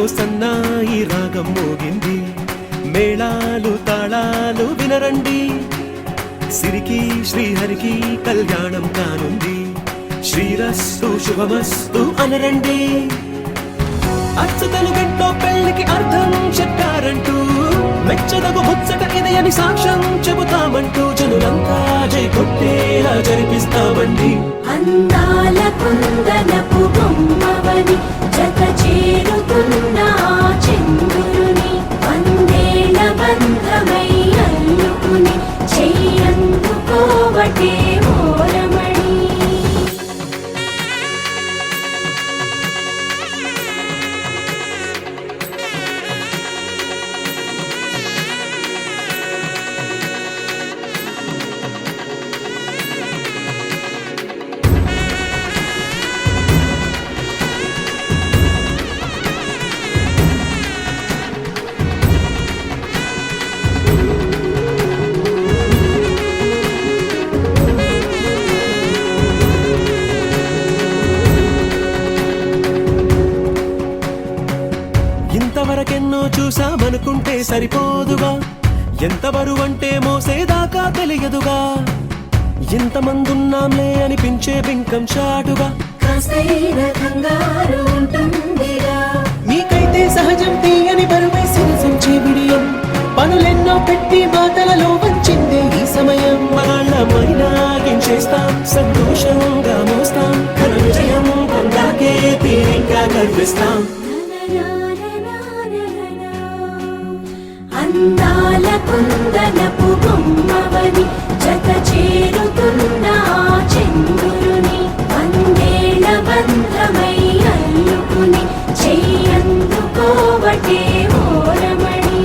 గుండెల్లో సన్నాయి రాగం మోగింది, మేళాలు తాళాలు వినరండి, సిరికి శ్రీహరికి కళ్యాణం కానుంది, శ్రీరస్తు శుభమస్తు అనరండి. అచ్చతలు గంటో పెళ్లికి అర్థం చెప్పారంటూ, మెచ్చదగు ముచ్చట ఇది అని సాక్ష్యం చెబుతామంటూ, జనులంతా జై కొట్టేలా జరిపిస్తామండి. అందాల కుందనపు బొమ్మవని జత చేరుతున్న చంద్రుని, వందేళ్ల బంధమై అల్లుకుని చెయ్యందుకోవటే ఓరమణి. ఇంతవరకెన్నో చూసామనుకుంటే సరిపోదుగా, ఎంత బరువంటే మోసేదాకా తెలియదుగా, ఇంతమందున్నాంలే అనిపించే బింకం చాటుగా, మీకైతే సహజం తీయని బరువై సిరసించే బిడియం, పనులెన్నో పెట్టి మాటలలో వంచిందే ఈ సమయం. వాళ్ళమైనా ఏం చేస్తాం, సంతోషంగా మోస్తాం, ఘన విజయం పొందాకే తీరిగ్గా కనిపిస్తాం. అందాల కుందనపు బొమ్మవని జత చేరుతున్న చంద్రుని, వందేళ్ల బంధమై అల్లుకుని చెయ్యందుకోవటే ఓరమణి.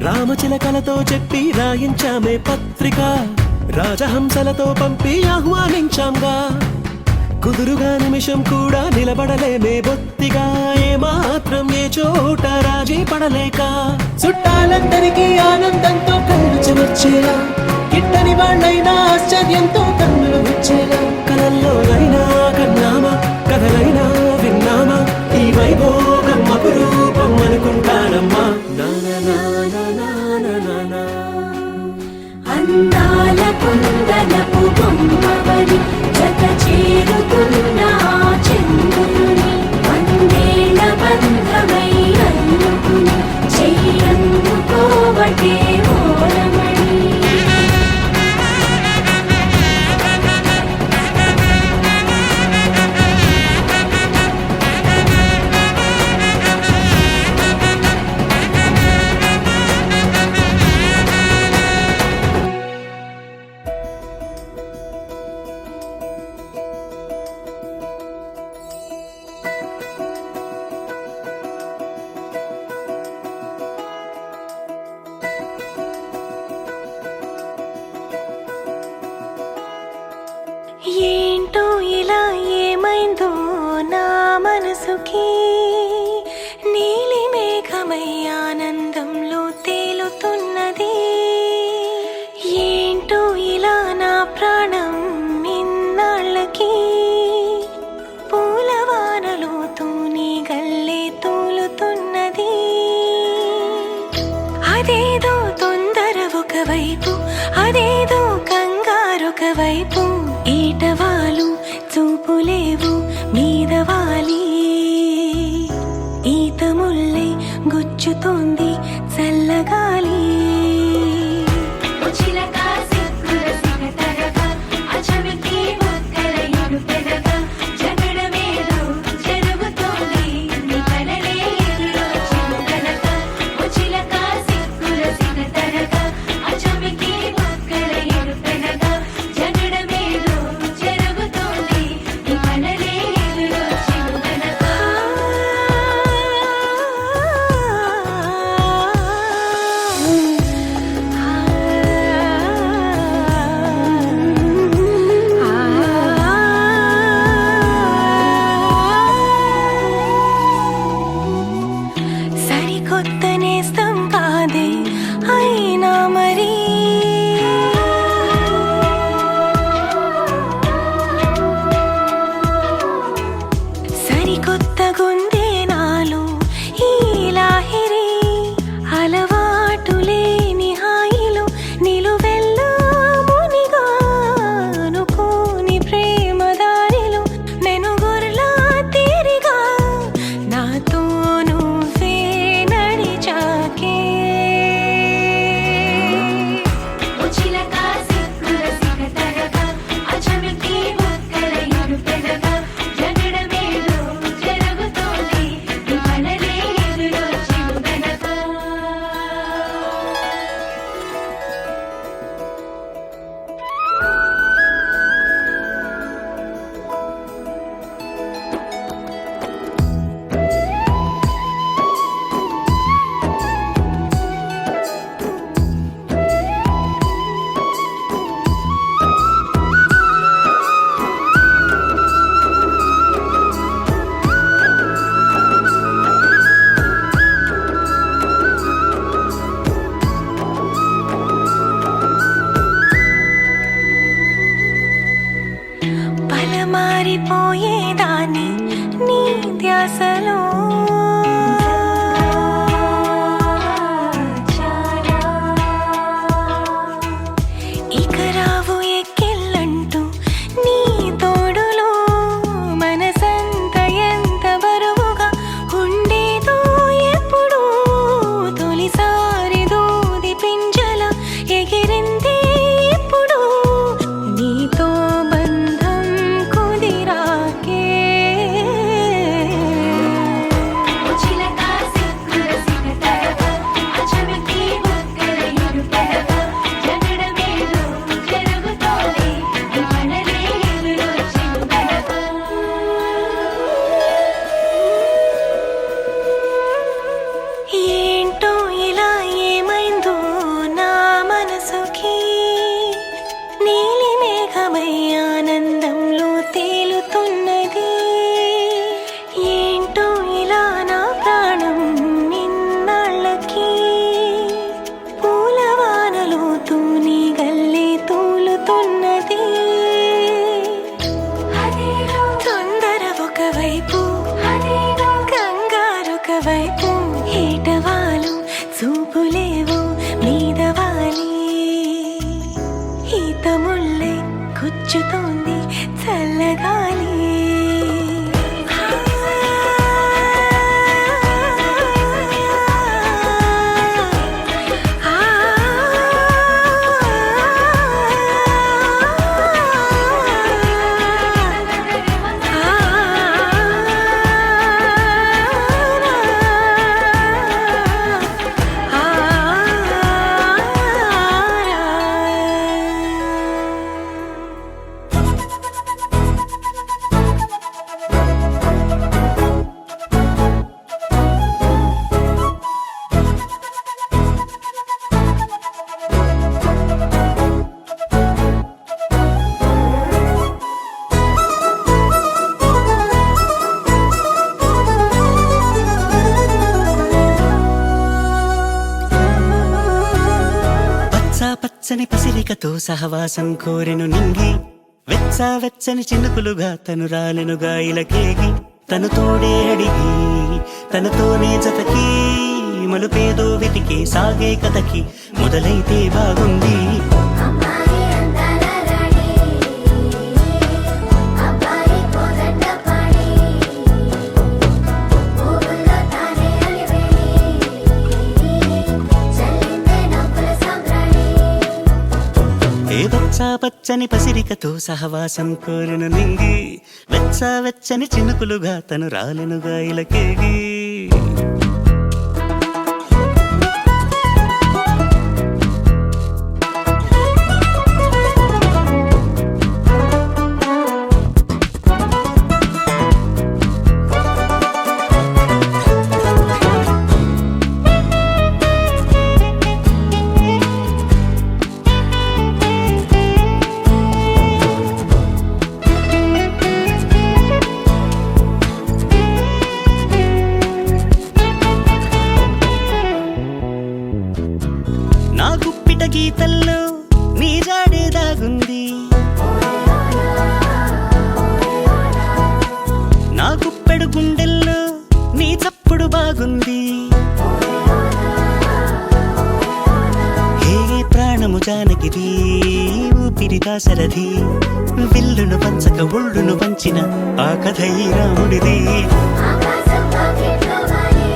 రామచిలకలతో చెప్పి రాయించామే పత్రిక, రాజహంసలతో పంపి ఆహ్వానించాంగా, కుదురుగా నిమిషం కూడా నిలబడలేమే బొత్తిగా, ఏమాత్రం ఏ చోట రాజీ పడలేక, చుట్టాలందరికీ ఆనందంతో కళ్ళు చెమర్చేలా, గిట్టని వాళ్ళైనా ఆశ్చర్యంతో కన్నులు వచ్చేలా, కలల్లోనైనా కన్నామా, కథలైనా విన్నామా, ఈ వైభోగం అపురూపం అనుకుంటానమ్మా. అందాల కుందనపు బొమ్మవని జత చేరుతున్న చంద్రుని, వందేళ్ల బంధమై అల్లుకుని చెయ్యందుకోవటే ఓరమణి. ఏంటో ఇలా ఏమైందో నా మనసుకి, నీలి మేఘమై ఆనందంలో తేలుతున్నది, ఏంటో ఇలా నా ప్రాణం ఇన్నాళ్ళకి, పూలవానలో తూని గల్లే తూలుతున్నది, అదేదో తొందర ఒకవైపు, అదేదో కంగారొకవైపు, ఈటవాలు చూపులేవు మీదవాలి, ఈత ముల్లై గుచ్చుతోంది చల్లగాలి. జరుగుతోంది నీ కలలే ఎదురొచ్చెను కనుక, ఓ చిలక సిక్కుల సాటులేని హాయిలో నిలువెల్లా మునిగా అనుకోని ప్రేమ దారిలో నేను గుర్లా తీరిగా నాతో నువ్వే నడిచాకే చిలక సిక్కుల సిగతరగా అచమికి బుక్కల ఇరుపెదగా జగడమేదో జరుగుతోంది మనలే ఎదురొచ్చి వెనక మారిపోయేదాన్ని నీ ధ్యాసలో ఇక రావు ఎక్కిళ్ళంటూ నీ తోడులో మనసంత ఎంత బరువుగా ఉండేదో ఎప్పుడు తొలిసారి దూది పింజల ఎగిరింది ఇప్పుడు నీతో బంధం కుదిరాకే చిలక సిక్కుల సిగతరగా అచమికి బుక్కల ఇరుపెదగా జగడమేదో జరుగుతోంది మనలే ఎదురొచ్చి వెనక ఏంటో ఇలా ఏమైందో నా మనసుకి నీలి మేఘమై ఆనందంలో తేలుతున్నది ఏంటో ఇలా నా ప్రాణం నిన్నాళ్ళకి పూలవానలో తూని గల్లే తూలుతున్నది అదేదో తొందర ఒకవైపు అదేదో కంగారొక వైపు ఏటవాలు చూపులేవు మీదవాలి ఈత ముళ్ళే గుచ్చుతోంది చల్లగాలి పచ్చ పచ్చని పసిరికతో సహవాసం కోరెను నింగి వెచ్చని చినుకులుగా తను రాలెనుగా ఇలకేగి తను తోడే అడిగి తనతోనే జతకి మలుపేదో వెతికి సాగే కథకి మొదలైతే బాగుంది అమ్మాయి అందాల రాణి అబ్బాయి కోదండ పాణి ఊళ్ళో తానే అలివేణి చల్లిందే నవ్వుల సాంబ్రాణి ఏ పచ్చని పసిరికతో సహవాసం కోరెను నింగి వెచ్చని చినుకులుగా తను రాలెనుగా ఇలకేగి నా గుప్పిట గీతల్లో నీ జాడే దాగుంది నా గుప్పెడు గుండెల్లో నీ చప్పుడు బాగుంది గానము జానకిది ఊపిరి దాసరథి విల్లును పంచక ఒళ్ళును పంచిన ఆ కథ ఈ రాముడిది ఆకాశం పాకెట్లో వాలి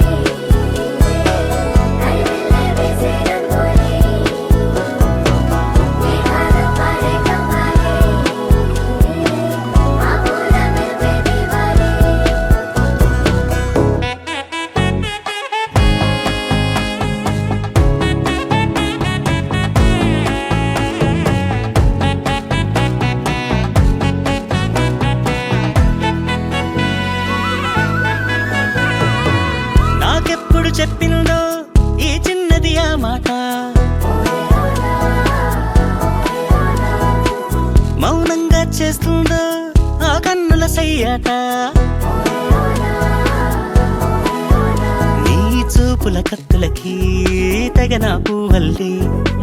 నడిమిల్లే వేసే రంగోలి మేఘాలు పారే కమ్మాలి ఆ పూల మెరిపే దీవాలి నాకెప్పుడు చెప్పిందో ఈ చిన్నది ఆ మాట మౌనంగా చేస్తుందో ఆ కన్నుల సయ్యాట నీ చూపుల కత్తులకి తగన పువ్వల్లి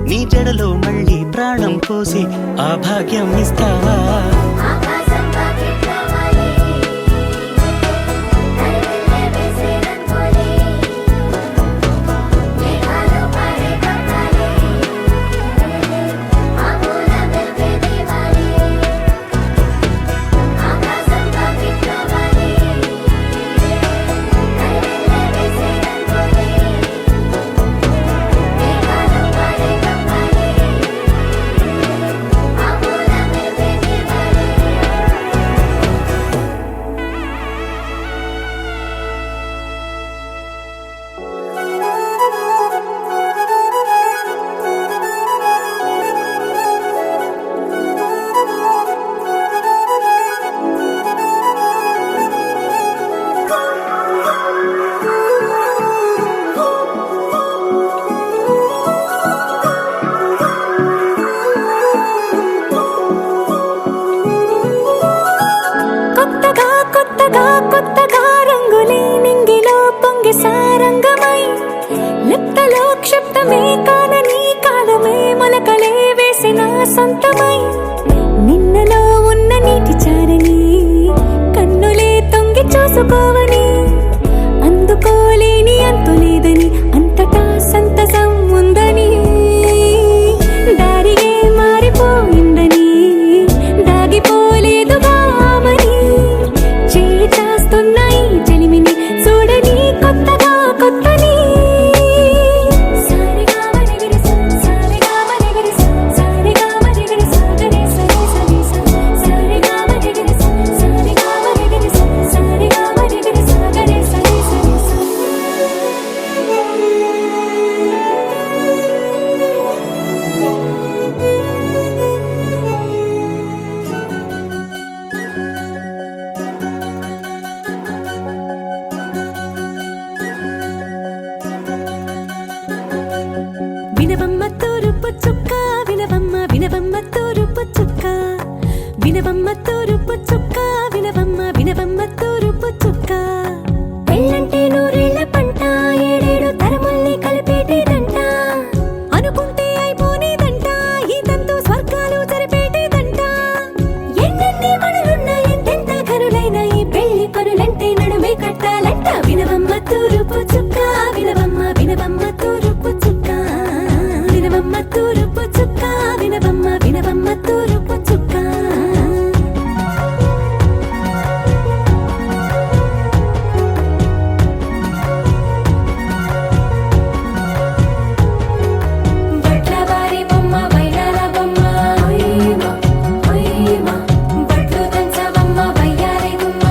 నీ జడలో మళ్ళీ ప్రాణం పోసి ఆ భాగ్యం ఇస్తావా ఆకాశం పాకెట్లో వాలి నడిమిల్లే వేసే రంగోలి మేఘాలు పారే కమ్మాలి ఆ పూల మెరిపే దీవాలి ఆకాశం పాకెట్లో వాలి నడిమిల్లే వేసే రంగోలి మేఘాలు పారే కమ్మాలి ఆ పూల మెరిపే దీవాలి కొత్తగా కొత్తగా కొత్తగా రంగులే నింగిలో పొంగి సారంగమై లిప్తలో క్షిప్తమే కానని కాలమే మొలకలే వేసిన సొంతమై నిన్నలో ఉన్న నీటి చారని కన్నులే తొంగి చూసుకోవని అందుకోలేని అంతులేదని అంతటా సంతసం ఉందని దారిగే మారిపోయిందని దాగిపోలేదుగా ఆమని చేయి చాస్తున్నాయి చెలిమిని చూడని కొత్తగా కొత్తని సారిగా మరిగిరిసా సారిగా మరిగిరిసా సారిగా మరిగిరిసా గరే సరి సరి సారిగా మరిగిరిసా సారిగా మరిగిరిసా సారిగా మరిగిరిసా గరే సరి సరి వినవమ్మ తూరుపు చుక్క వినవమ్మ వినవమ్మ తూరుపు చుక్క వినవమ్మ తూరుపు చుక్క వినవమ్మ వినవమ్మ తూరుపు చుక్క పెళ్ళంటే నూరేళ్ల పంట ఏడేడు తరముల్ని కలిపేటేదంట అనుకుంటే అయిపోనేదంట ఈ తంతు స్వర్గాలు జరిపేటేదంట ఎన్నెన్ని మనులున్న ఎంతెంత కనులైన ఈ పెళ్లి పనులంటే నడుమే కట్టాలంట వినవమ్మ తూరుపు చుక్క వినవమ్మ వినవమ్మ తూరుపు చుక్క వినవమ్మ తూరుపు చుక్క వినవమ్మ వినవమ్మ తూరుపు చుక్క బట్లవారి బొమ్మ వైరాల బొమ్మ హొయ్యమ హొయ్యమ బట్లు దంచవమ్మ వయ్యారి గుమ్మ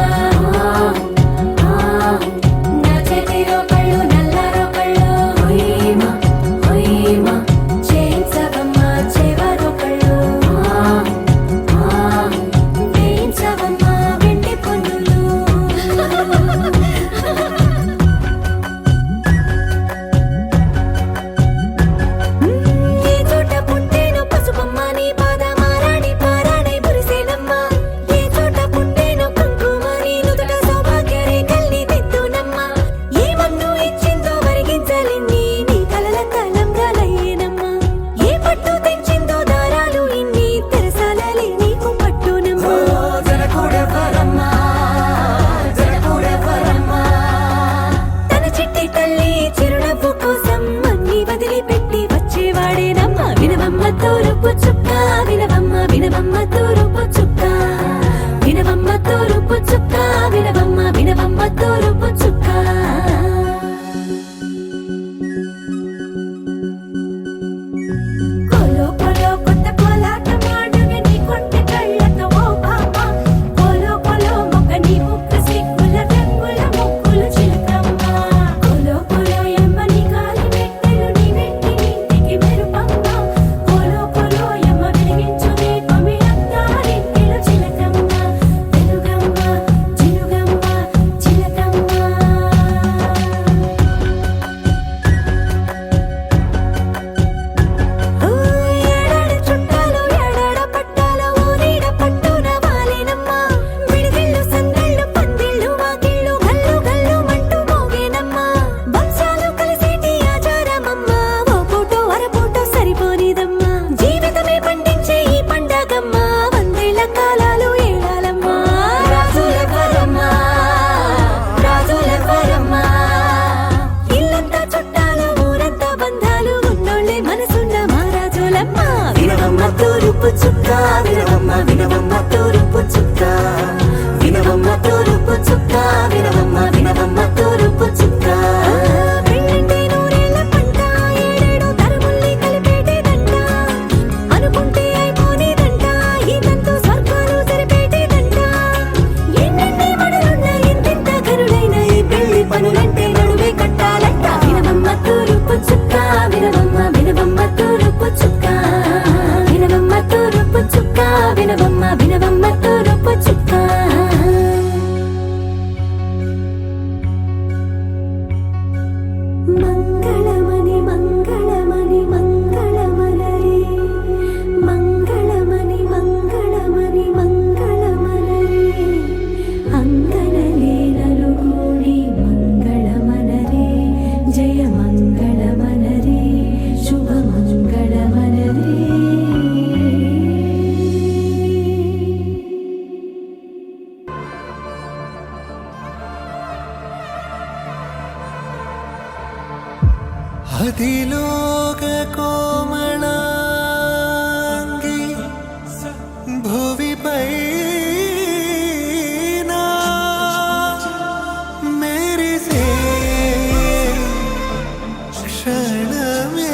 నా చేతిలో కళ్ళు నల్లారో కళ్ళు హొయ్యమ తూరుపు చుక్క వినవమ్మ వినవమ్మ తూరుపు చుక్క వినవమ్మ తూరుపు చుక్క వినవమ్మ వినవమ్మ తూరుపు చుక్క కోలో కోలో కొత్త కోలాటం ఆడుగే నీ కొంటె కళ్ళతో ఓ బామ్మ కోలో కోలో మొక్క నీ ముక్క సిగ్గుల రంగుల ముక్కులు చిలకమ్మ కోలో కోలో యమ్మ నీ కాలి మెట్టెలు నీ వెంటి ఇంటికి మెరుపమ్మ కోలో కోలో యమ్మ వెలిగించు దీపమి అత్తారింటిలో చిలకమ్మ వెలుగమ్మ చిలుగమ్మ చిలకమ్మ ఏడాడ చుట్టాలు ఏడాడ పట్టాలు ఊరీడ పట్టున వాలినమ్మ విడిదిళ్ళు సందళ్ళు పందిళ్ళు వాకిళ్ళు గల్లు గల్లు మంటూ మోగేనమ్మ వంశాలు కలిసేటి ఆచారమమ్మ ఓ పూటో అరపూటో సరిపోనిదమ్మ జీవితమే పండించే ఈ పండగమ్మ వందేళ్ల కాలాలు ఏడాలమ్మ రాజుల వరమ్మ రాజుల వరమ్మ ఇల్లంతా చుట్టాలు ఊరంతా బంధాలు ఉన్నోళ్ళే మనసున్న మహారాజులమ్మ వినవమ్మ తూరుపు చుక్క వినవమ్మ వినవమ్మ తూరుపు చుక్క వినవమ్మ తూరుపు చుక్క వినవమ్మ వినవమ్మ తూరుపు చుక్క పెళ్ళంటే నూరేళ్ల పంట ఏడేడు తరముల్ని కలిపేటేదంట అనుకుంటే అయిపోనేదంట ఈ తంతు స్వర్గాలు సరిపేటేదంట ఎన్నెన్ని మడులున్న ఎంతెంత కరులైన ఈ పెళ్లి పనులంటే నడువే కట్టాలంట వినవమ్మ తూరుపు చుక్క వినవమ్మ వినవమ్మ తూరుపు చుక్క వినవమ్మ తూరుపు చుక్క వినవమ్మ వినవమ్మ తూరుపు చుక్క మంగళమణి మంగళమణి మంగళమనరే మంగళమణి మంగళమణి మంగళమనరే అంగనలే నలుగూడి మంగళమనరే జయ మంగళమనరే శుభ మంగళమనరే అతిలోక కోమళాంగి భువిపై మెరిసే క్షణమే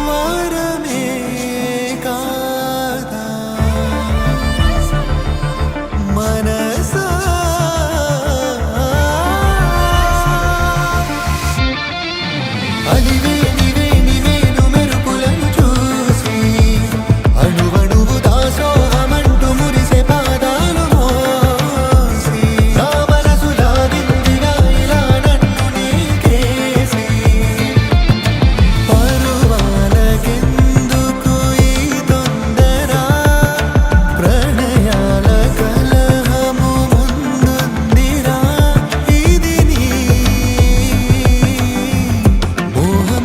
వారమే కాదా మనసా అలివే నివే నివేను మెరుపులను చూసి అణువణువు దాసోహమంటూ మురిసే పాదాలు మోసి నా మనసు లాగిందిగా ఇలా నన్ను నీకేసి పరువాలకెందుకు ఈ తొందర ప్రణయాల కలహము ముందుందిరా ఇది నీ మోహం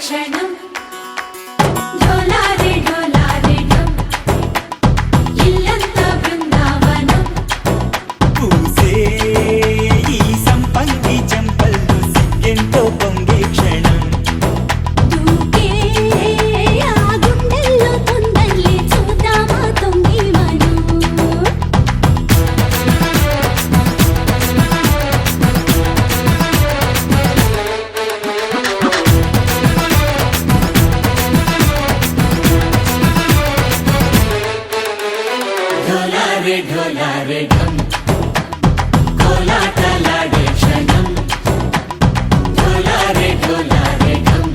క్షణం ఢోలారే ఢోలారే ఢం ఇల్లంతా బృందావనం పూసే ఈ సంపంగి చెంపల్లో సిగ్గెంతో పొంగే క్షణం దూకే ఆ గుండెల్లో తొందల్లి చూద్దామా తొంగి మనం ఢోలారే ఢోలారే ఢం కోలాటలాడే క్షణం ఢోలారే ఢోలారే ఢం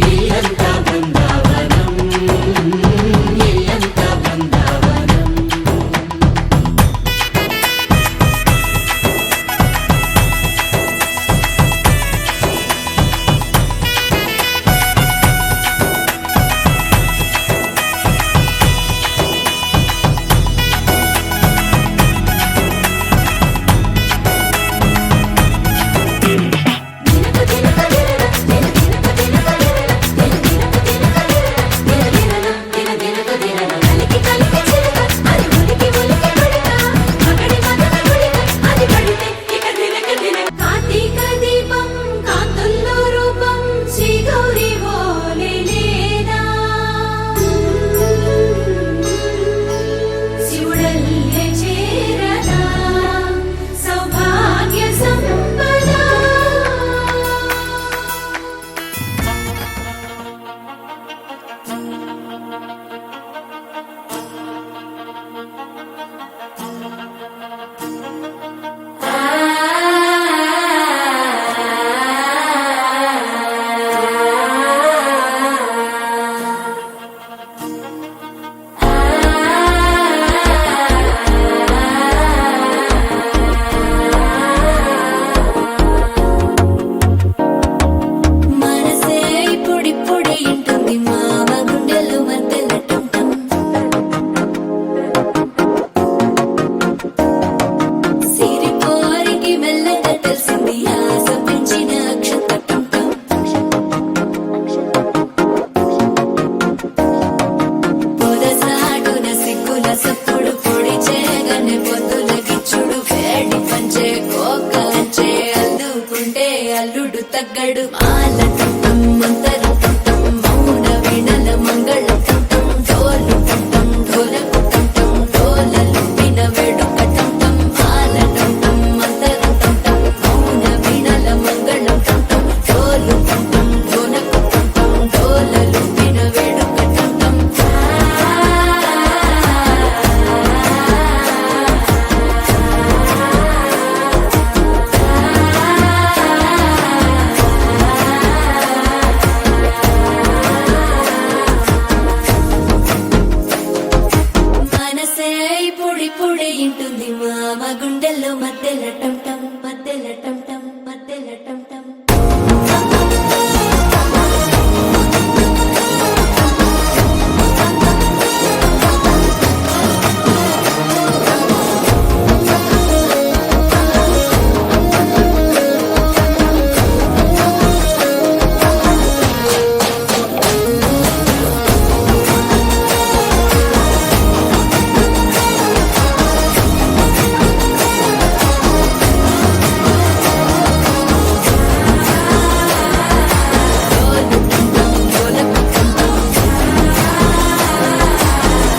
ఇల్లంతా బృందావనం ఇల్లంతా బృందావనం దినకు దినకు దినన కలికి కలికి చిలక అది ఉలికి ఉలికి కొడక మగడి మగడ గుడిక అది పడితే ఇక దినక దినక కార్తీక దీపం కాంతుల్లో రూపం శ్రీ గౌరీ ఓలే లేదా శివుడల్లే చేరదా సౌభాగ్య సంపద మనసే ఇప్పుడిప్పుడే ఇంటుంది మామ గుండెలు మధ్యలటం సిరిపోరికి మెల్లగా తెలిసింది ఆశ పెంచిన అక్షతటం పొదసాటున సిగ్గుల సప్పుడు పొడి చేయగానే పొద్దుల గిచ్చుడు వేడి పంచే కోకంచే అల్లుకుంటే అల్లుడు తగ్గడు మాల టం మంతర టం మౌన వినల మంగళ టం డోలు టం ఢోలకు టం డోలలు విన వేడుక టం మాల టం మంతర టం మౌన వినల మంగళ టం డోలు టం ఢోలకు టం డోలలు విన వేడుక టం మనసే ఇప్పుడిప్పుడే ఇంటుంది మామ గుండెల్లో మధ్యల టం టం మధ్యల టం టం మధ్యల టం టం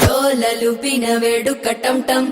డోలలు పిన వేడుక టం టం